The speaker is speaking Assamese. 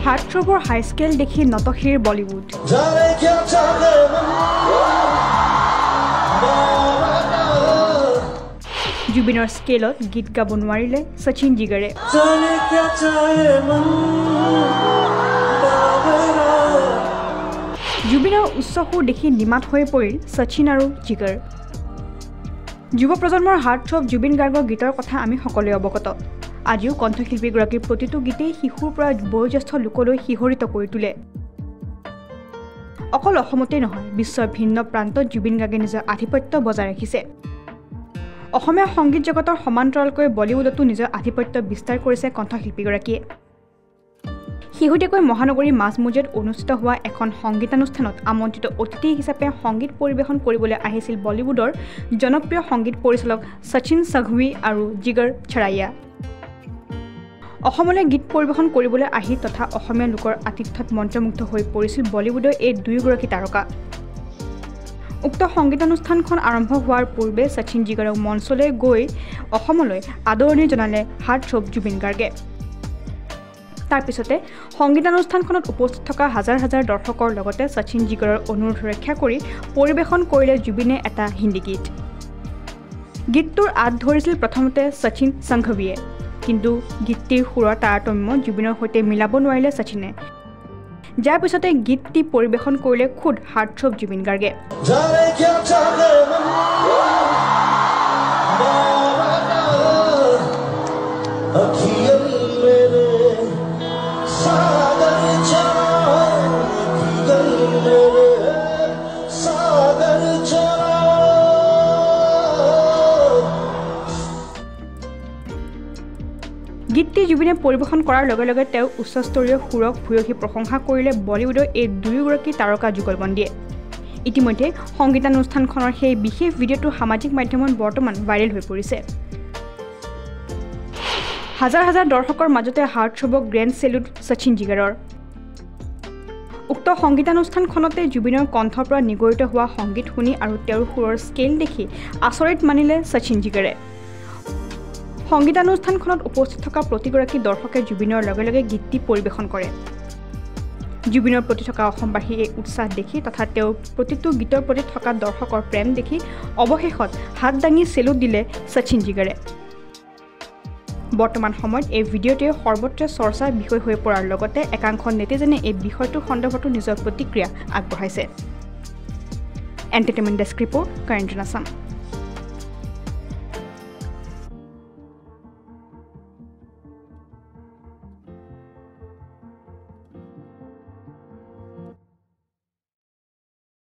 হাৰ্টথ্ৰবৰ হাই স্কেল দেখি নতশিৰ বলিউড জুবিনৰ স্কেলত গীত গাব নোৱাৰিলে শচীন জিগাৰে জুবিনৰ উচ্চ সুৰ দেখি নিমাত হৈ পৰিল শচীন আৰু জিগাৰ যুৱ প্ৰজন্মৰ হাৰ্টথ্ৰব জুবিন গাৰ্গৰ গীতৰ কথা আমি সকলোৱে অৱগত আজিও কণ্ঠশিল্পীগৰাকীৰ প্ৰতিটো গীতেই শিশুৰ পৰা বয়োজ্যেষ্ঠ লোকলৈ শিহৰিত কৰি তোলে অকল অসমতেই নহয় বিশ্বৰ ভিন্ন প্ৰান্তত জুবিন গাৰ্গে নিজৰ আধিপত্য বজাই ৰাখিছে অসমীয়া সংগীত জগতৰ সমান্তৰালকৈ বলিউডতো নিজৰ আধিপত্য বিস্তাৰ কৰিছে কণ্ঠশিল্পীগৰাকীয়ে শেহতীয়াকৈ মহানগৰীৰ মাজমজিয়াত অনুষ্ঠিত হোৱা এখন সংগীতানুষ্ঠানত আমন্ত্ৰিত অতিথি হিচাপে সংগীত পৰিৱেশন কৰিবলৈ আহিছিল বলিউডৰ জনপ্ৰিয় সংগীত পৰিচালক শচীন সংঘৱী আৰু জিগৰ ছৰাইয়া অসমলৈ গীত পৰিৱেশন কৰিবলৈ আহি তথা অসমীয়া লোকৰ আতিথ্যত মন্ত্ৰমুগ্ধ হৈ পৰিছিল বলিউডৰ এই দুয়োগৰাকী তাৰকা উক্ত সংগীতানুষ্ঠানখন আৰম্ভ হোৱাৰ পূৰ্বে শচীন জিগৰক মঞ্চলৈ গৈ অসমলৈ আদৰণি জনালে হাৰ্টথ্ৰব জুবিন গাৰ্গে তাৰ পিছতে সংগীতানুষ্ঠানখনত উপস্থিত থকা হাজাৰ হাজাৰ দৰ্শকৰ লগতে শচীন জিগৰৰ অনুৰোধ ৰক্ষা কৰি পৰিৱেশন কৰিলে জুবিনে এটা হিন্দী গীত গীতটোৰ আঁত ধৰিছিল প্ৰথমতে শচীন সংঘৱীয়ে কিন্তু গীতটিৰ সুৰৰ তাৰতম্য জুবিনৰ সৈতে মিলাব নোৱাৰিলে শচীনে যাৰ পিছতে গীতটি পৰিৱেশন কৰিলে খুদ হাৰ্টথ্ৰব জুবিন গাৰ্গে গীতটি জুবিনে পৰিৱেশন কৰাৰ লগে লগে তেওঁ উচ্চস্তৰীয় সুৰক ভূয়সী প্ৰশংসা কৰিলে বলিউডৰ এই দুয়োগৰাকী তাৰকা যুগলবন্দীয়ে ইতিমধ্যে সংগীতানুষ্ঠানখনৰ সেই বিশেষ ভিডিঅ'টো সামাজিক মাধ্যমত বৰ্তমান ভাইৰেল হৈ পৰিছে হাজাৰ হাজাৰ দৰ্শকৰ মাজতে হাৰ্টথ্ৰবক গ্ৰেণ্ড চেলুট শচীন জিগাৰৰ উক্ত সংগীতানুষ্ঠানখনতে জুবিনৰ কণ্ঠৰ পৰা নিগৰিত হোৱা সংগীত শুনি আৰু তেওঁৰ সুৰৰ স্কেল দেখি আচৰিত মানিলে শচীন জিগাৰে সংগীতানুষ্ঠানখনত উপস্থিত থকা প্ৰতিগৰাকী দৰ্শকে জুবিনৰ লগে লগে গীতটি পৰিৱেশন কৰে জুবিনৰ প্ৰতি থকা অসমবাসীৰ এই উৎসাহ দেখি তথা তেওঁৰ প্ৰতিটো গীতৰ প্ৰতি থকা দৰ্শকৰ প্ৰেম দেখি অৱশেষত হাত দাঙি চেলুট দিলে শচীন জিগাৰে বৰ্তমান সময়ত এই ভিডিঅ'টোৱে সৰ্বত্ৰ চৰ্চাৰ বিষয় হৈ পৰাৰ লগতে একাংশ নেটিজেনে এই বিষয়টোৰ সন্দৰ্ভতো নিজৰ প্ৰতিক্ৰিয়া আগবঢ়াইছে entertainment desk report current Assam